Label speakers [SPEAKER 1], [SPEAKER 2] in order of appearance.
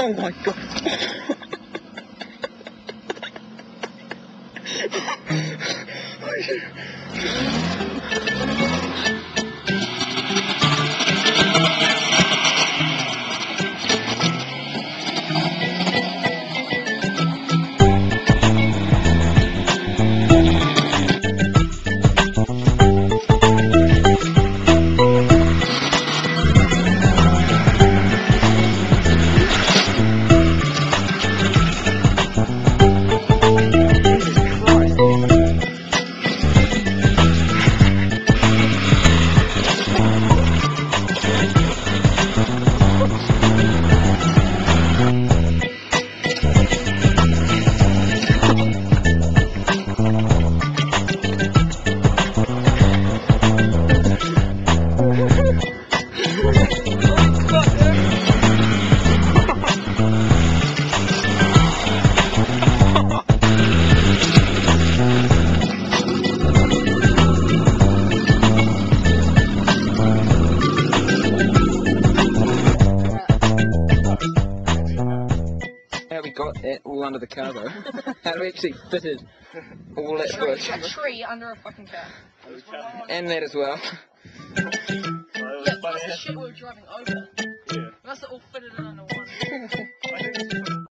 [SPEAKER 1] Oh my god. How we got it all under the car though? How do we actually fit it all that bush?
[SPEAKER 2] A tree under a fucking car.
[SPEAKER 1] And that as well.
[SPEAKER 2] Yeah, plus the shit we were driving over.
[SPEAKER 3] Yeah.
[SPEAKER 2] We must have all fitted it under one.
[SPEAKER 3] I think it's